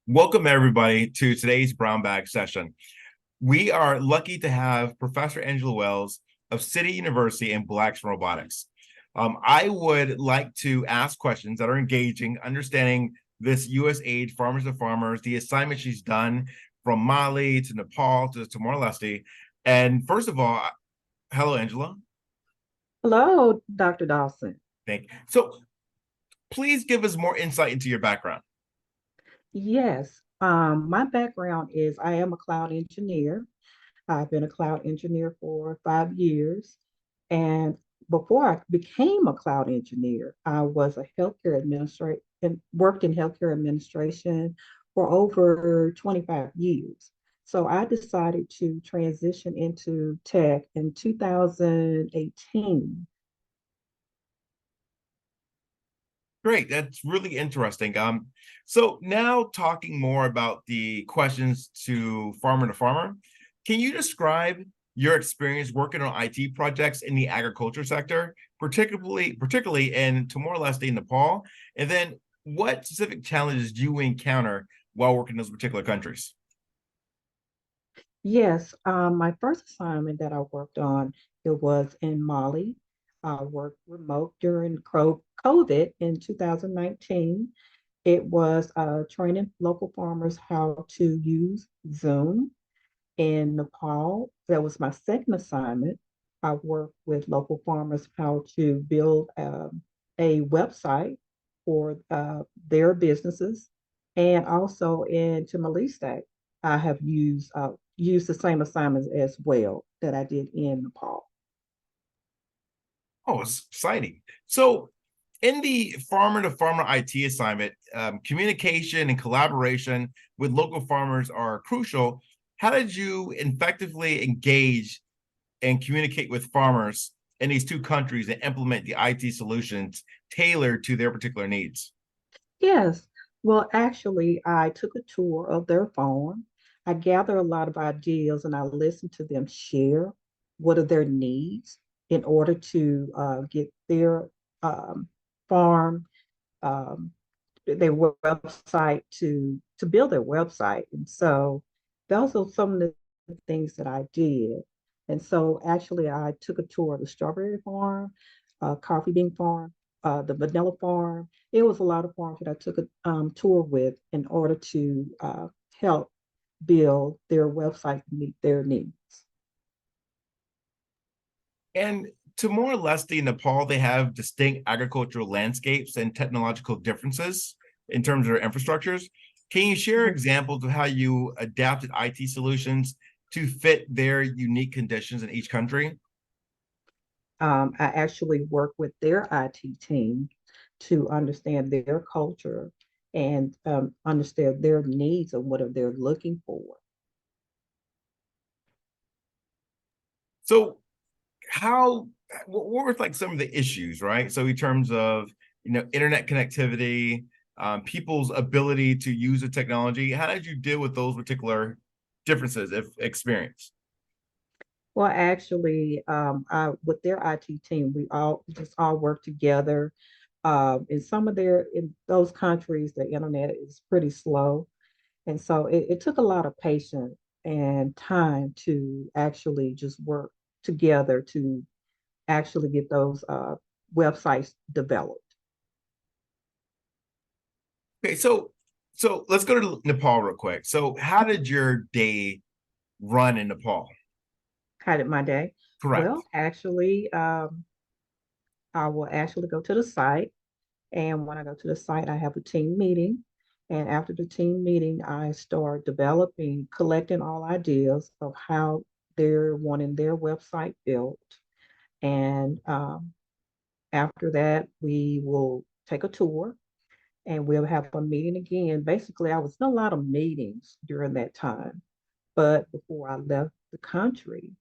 Welcome, everybody, to today's Brown Bag session. We are lucky to have Professor Angela Wells of City University in Black's Robotics. I would like to ask questions that are engaging, understanding this U.S. aid, farmers to farmers, the assignment she's done from Mali to Nepal to Timor-Leste. And first of all, hello, Angela. Hello, Dr. Dawson. Thank you. So please give us more insight into your background. Yes, my background is I am a cloud engineer. I've been a cloud engineer for 5 years. And before I became a cloud engineer, I was a healthcare administrator and worked in healthcare administration for over 25 years. So I decided to transition into tech in 2018. Great, that's really interesting. So now talking more about the questions to farmer, can you describe your experience working on IT projects in the agriculture sector, particularly in Timor-Leste, Nepal, and then what specific challenges do you encounter while working in those particular countries? Yes, my first assignment that I worked on, it was in Mali. I worked remote during COVID in 2019. It was training local farmers how to use Zoom. In Nepal, that was my second assignment. I worked with local farmers how to build a website for their businesses. And also in Timor-Leste, I have used the same assignments as well that I did in Nepal. Oh, it's exciting. So in the farmer to farmer IT assignment, communication and collaboration with local farmers are crucial. How did you effectively engage and communicate with farmers in these two countries and implement the IT solutions tailored to their particular needs? Yes. Well, actually, I took a tour of their farm. I gathered a lot of ideas and I listened to them share what are their needs in order to get their farm, um, their website to build their website. And so those are some of the things that I did. And so actually, I took a tour of the strawberry farm, coffee bean farm, the vanilla farm. It was a lot of farms that I took a tour with in order to help build their website to meet their needs. And Timor-Leste and Nepal, they have distinct agricultural landscapes and technological differences in terms of their infrastructures. Can you share Mhm. examples of how you adapted IT solutions to fit their unique conditions in each country? I actually work with their IT team to understand their culture and understand their needs and what are they're looking for. So how what were like some of the issues, right? So in terms of internet connectivity, people's ability to use the technology, how did you deal with those particular differences if experience? Well, actually, with their IT team, we just all work together. In some of in those countries, the internet is pretty slow, and so it took a lot of patience and time to actually just work together to actually get those websites developed. Okay, so let's go to Nepal real quick. So how did your day run in Nepal? How did my day? Correct. Well, actually, I will actually go to the site. And when I go to the site, I have a team meeting. And after the team meeting, I start developing, collecting all ideas of how they're wanting their website built. And after that, we will take a tour and we'll have a meeting again. Basically, I was in a lot of meetings during that time. But before I left the country,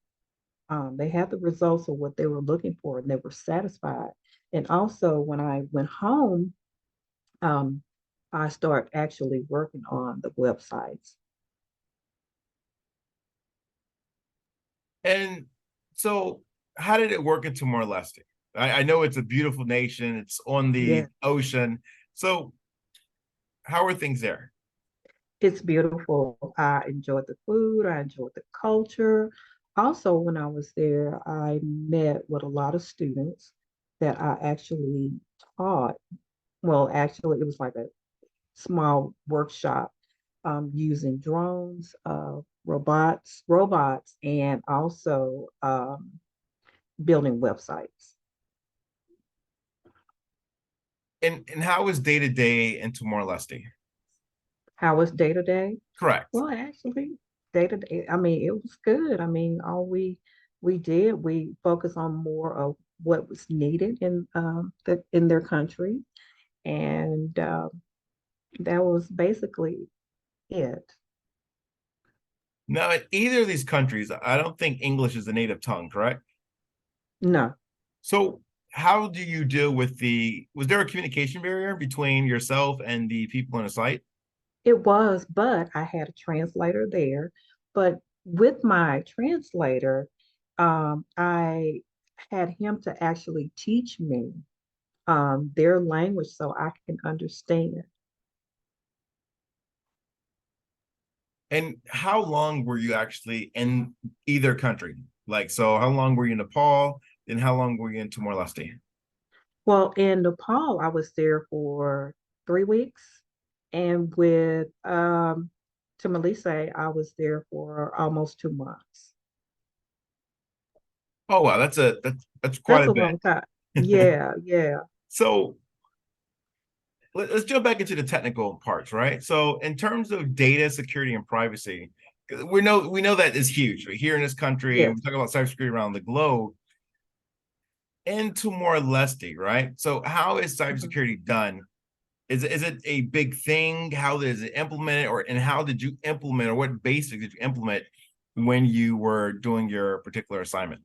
they had the results of what they were looking for and they were satisfied. And also, when I went home, um, I start actually working on the websites. And so how did it work in Timor-Leste? I know it's a beautiful nation, it's on the Yeah, ocean. So how are things there? It's beautiful. I enjoyed the food. I enjoyed the culture. Also, when I was there, I met with a lot of students that I actually taught. Well, actually, it was like a small workshop using drones, robots, and also building websites. And how is day to day in Timor Leste? How was day to day? Correct. Well, actually, day to day, I mean, it was good. I mean, all we did, we focused on more of what was needed in their country, and that was basically it. Now, in either of these countries, I don't think English is the native tongue, correct? No, So, how do you deal with was there a communication barrier between yourself and the people on the site? it was, but I had a translator there. But with my translator, I had him to actually teach me their language so I can understand. And how long were you actually in either country? Like, so how long were you in Nepal? And how long were you in Timor Leste? Well, in Nepal, I was there for 3 weeks, and with Timor-Leste, I was there for almost 2 months. Oh wow, that's quite That's a a bit. long time. Yeah, yeah. So let's jump back into the technical parts, right? So in terms of data security and privacy, we know that is huge. Right? Here in this country, and we Yes. talk about cybersecurity around the globe, into more Leste, right? So how is Mhm. cybersecurity done? Is it a big thing? How is it implemented, or and how did you implement, or what basics did you implement when you were doing your particular assignment?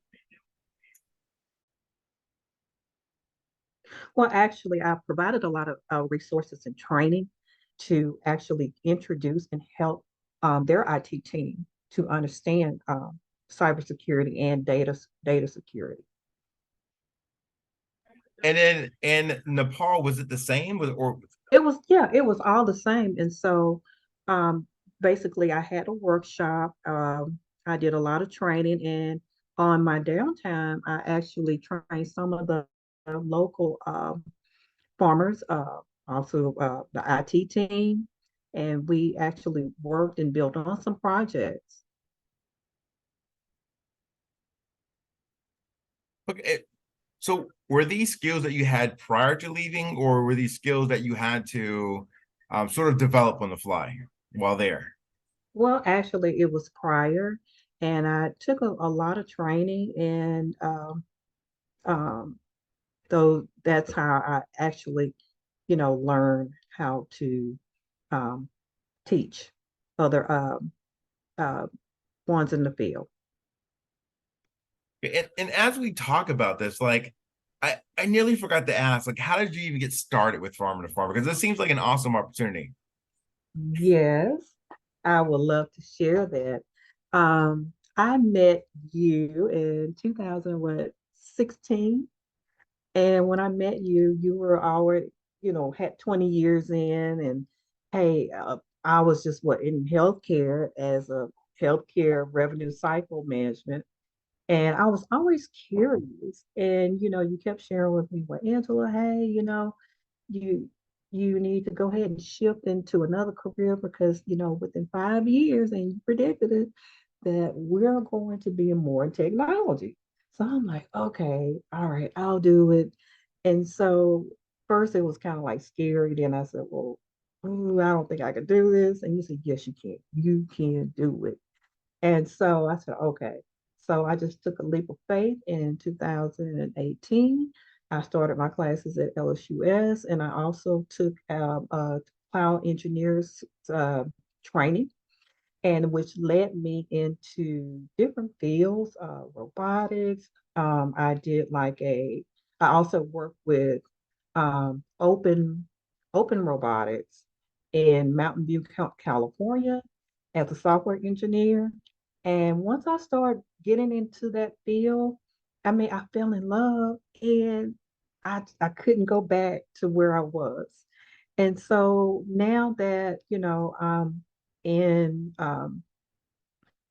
Well, actually, I provided a lot of resources and training to actually introduce and help their IT team to understand cybersecurity and data security. And then in Nepal, was it the same? Or It was all the same. And so um, basically, I had a workshop. I did a lot of training, and on my downtime, I actually trained some of the local farmers, also the IT team, and we actually worked and built on some projects. okay, so were these skills that you had prior to leaving, or were these skills that you had to sort of develop on the fly while there? Well, actually, it was prior, and I took a lot of training, and um, so that's how I actually, learn how to um, teach other uh, ones in the field. And as we talk about this, like I nearly forgot to ask, like, how did you even get started with Farmer to Farmer? Because this seems like an awesome opportunity. Yes, I would love to share that. I met you in 2016, and when I met you, you were already, had 20 years in, and hey, I was just what in healthcare as a healthcare revenue cycle management. And I was always curious. And, you kept sharing with me, well, Angela, hey, you you need to go ahead and shift into another career because, within 5 years, and you predicted it, that we're going to be more in technology. So I'm like, okay, all right, I'll do it. And so first it was kind of like scary. Then I said, well, ooh, I don't think I can do this. And you said, yes, you can. You can do it. And so I said, okay. So I just took a leap of faith in 2018. I started my classes at LSUS, and I also took cloud engineers training, and which led me into different fields, robotics. I did I also worked with open robotics in Mountain View, California as a software engineer. And once I started getting into that field, I mean, I fell in love and I couldn't go back to where I was. And so now that, in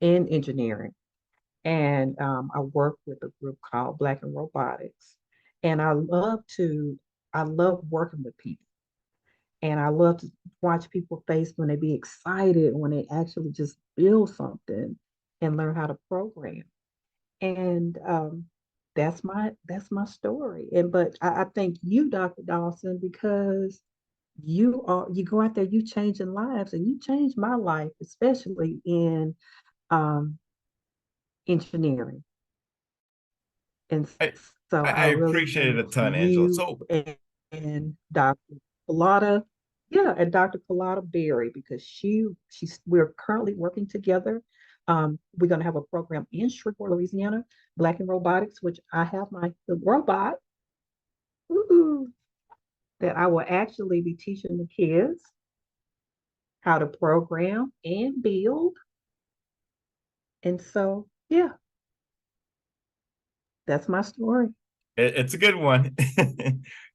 engineering, and I work with a group called Black in Robotics, and I love working with people, and I love to watch people face when they be excited when they actually just build something and learn how to program. And that's my story. And but I thank you, Dr. Dawson, because you go out there, you changing lives, and you changed my life, especially in um, engineering. And I so I I really appreciate it thank a ton, Angela. you So and Dr. Colada, yeah, and Dr. Colada Berry, because we're currently working together. We're going to have a program in Shreveport, Louisiana, Black in Robotics, which I have my the robot woo-hoo, that I will actually be teaching the kids how to program and build. And so, yeah, that's my story. it's a good one.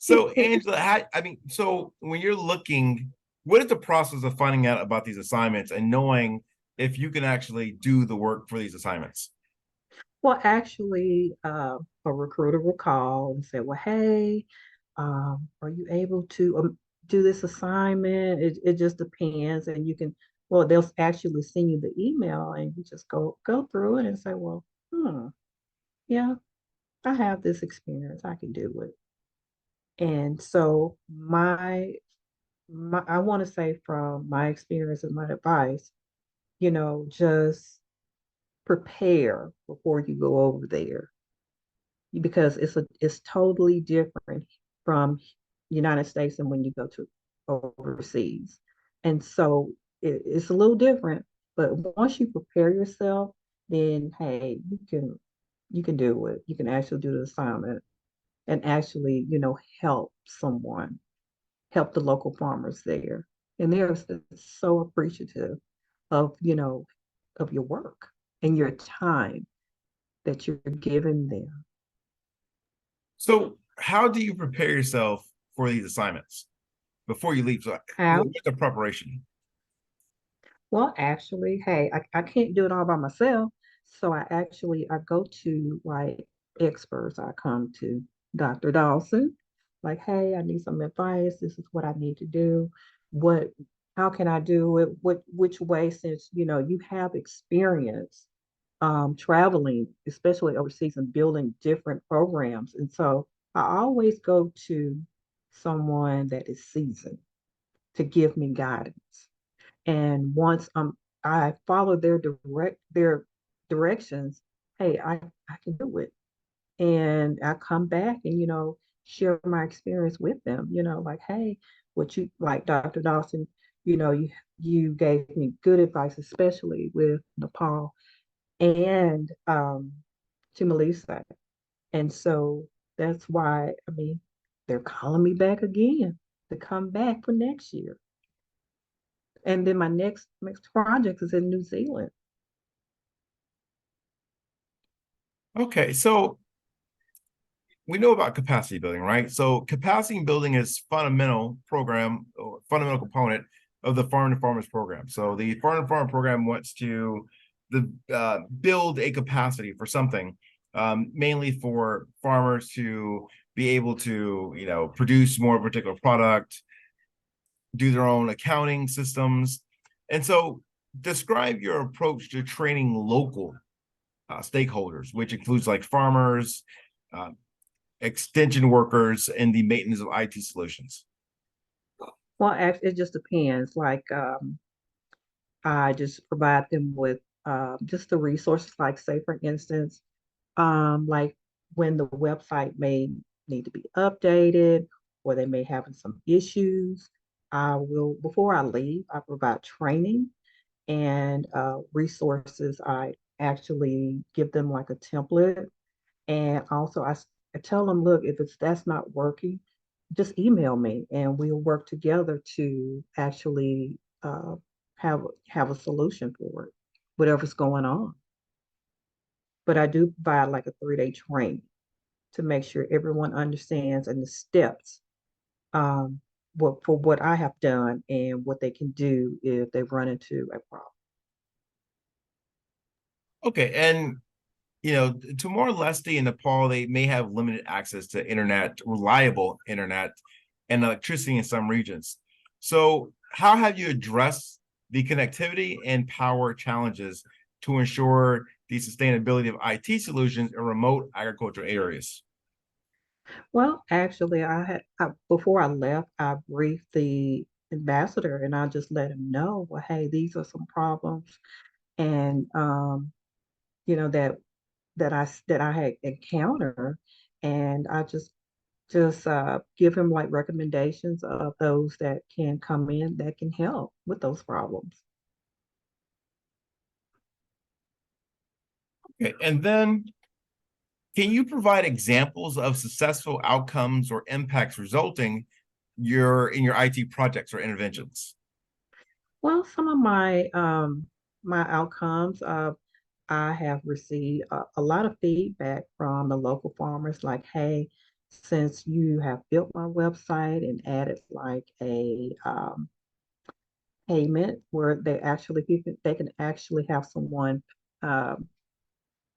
So Angela, I mean, so when you're looking, what is the process of finding out about these assignments and knowing if you can actually do the work for these assignments? Well, actually, a recruiter will call and say, "Well, hey, are you able to do this assignment?" It just depends, and you can. Well, they'll actually send you the email, and you just go through it and say, "Well, yeah, I have this experience. I can do it." And so my I want to say from my experience and my advice, just prepare before you go over there because it's totally different from United States and when you go to overseas. And so it's a little different, but once you prepare yourself, then hey, you can do it. You can actually do the assignment and actually, help someone, help the local farmers there. And they're so appreciative of, of your work and your time that you're giving them. So how do you prepare yourself for these assignments before you leave? So, How? what's the preparation? Well, actually, hey, I can't do it all by myself. So I go to like experts. I come to Dr. Dawson, like, hey, I need some advice. This is what I need to do. What, how can I do it? Which way, since you have experience traveling, especially overseas and building different programs. And so I always go to someone that is seasoned to give me guidance. And once I follow their directions, hey, I can do it. And I come back and, share my experience with them, like, hey, what you like, Dr. Dawson, you gave me good advice, especially with Nepal and to Melissa. And so that's why, I mean, they're calling me back again to come back for next year. And then my next project is in New Zealand. Okay, so we know about capacity building, right? So capacity building is fundamental program or fundamental component of the farm to farmers program. So the farm to farm program wants to build a capacity for something, mainly for farmers to be able to, produce more of a particular product, do their own accounting systems. And so describe your approach to training local stakeholders, which includes like farmers, uh, extension workers, and the maintenance of IT solutions. Well, actually, it just depends. Like, I just provide them with just the resources, like, say, for instance, like when the website may need to be updated or they may have some issues, I will, before I leave, I provide training and resources. I actually give them like a template. And also, I tell them, look, if that's not working, just email me and we'll work together to actually have a solution for it, whatever's going on. But I do provide like a 3-day training to make sure everyone understands and the steps. Um, what I have done and what they can do if they run into a problem. Okay, and Timor Leste and Nepal, they may have limited access to internet, reliable internet, and electricity in some regions. So, how have you addressed the connectivity and power challenges to ensure the sustainability of IT solutions in remote agricultural areas? Well, actually, before I left, I briefed the ambassador and I just let him know, well, hey, these are some problems, and you know that I had encountered, and I just give him like recommendations of those that can come in that can help with those problems. Okay, and then can you provide examples of successful outcomes or impacts resulting in your IT projects or interventions? Well, some of my outcomes, I have received a lot of feedback from the local farmers, like, hey, since you have built my website and added like a payment where they can actually have someone um,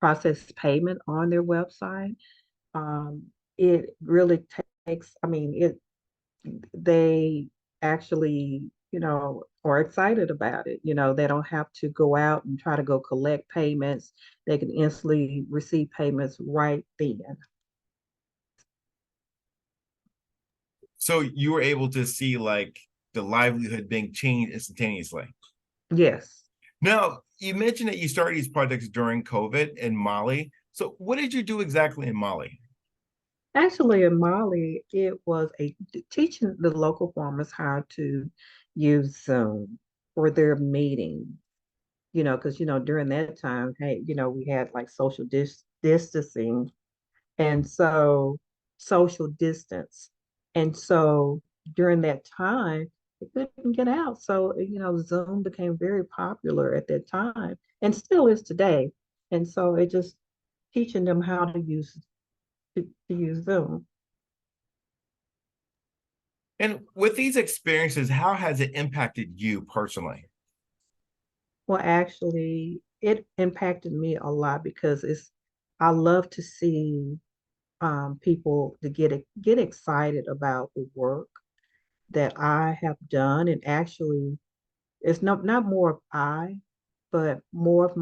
process payment on their website. Um, it really takes, I mean, it they actually, are excited about it. They don't have to go out and try to go collect payments. They can instantly receive payments right then. So you were able to see like the livelihood being changed instantaneously. Yes. Now, you mentioned that you started these projects during COVID in Mali. So what did you do exactly in Mali? Actually, in Mali, it was teaching the local farmers how to use Zoom for their meetings. Because during that time, hey, we had like social distancing, and so social distance. And so during that time, it couldn't get out. So, Zoom became very popular at that time and still is today. And so it just teaching them how to use Zoom. And with these experiences, how has it impacted you personally? Well, actually, it impacted me a lot because I love to see people to get excited about the work that I have done, and actually it's not more of I, but more of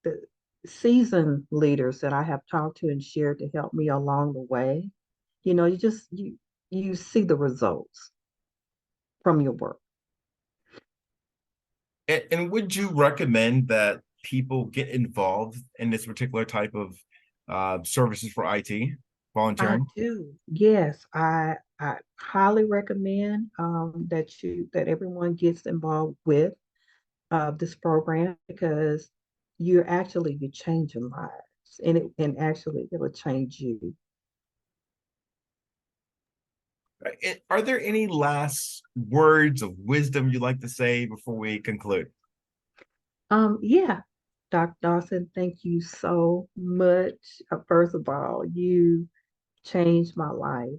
the seasoned leaders that I have talked to and shared to help me along the way. You see the results from your work. And would you recommend that people get involved in this particular type of services for IT, I volunteering? do. Yes, I highly recommend that everyone gets involved with this program because you're changing lives, and actually it will change you. Are there any last words of wisdom you'd like to say before we conclude? Yeah, Dr. Dawson, thank you so much. First of all, you changed my life,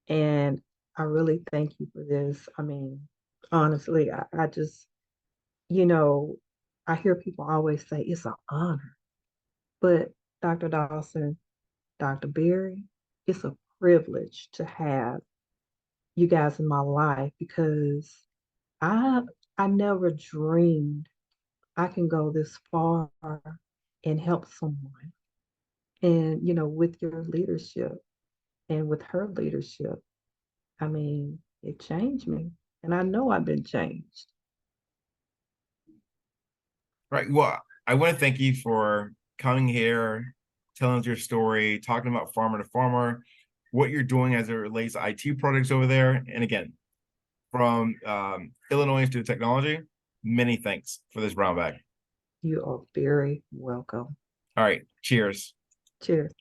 and I really thank you for this. I mean, honestly, I just, you know, I hear people always say it's an honor, but Dr. Dawson, Dr. Berry, it's a privilege to have you guys in my life because I I never dreamed I can go this far and help someone. And with your leadership and with her leadership, I mean, it changed me. And I know I've been changed. Right. Well, I want to thank you for coming here, telling us your story, talking about farmer to farmer, what you're doing as it relates to IT products over there. And again, from Illinois Institute of Technology, many thanks for this brown bag. You are very welcome. All right. Cheers. Cheers.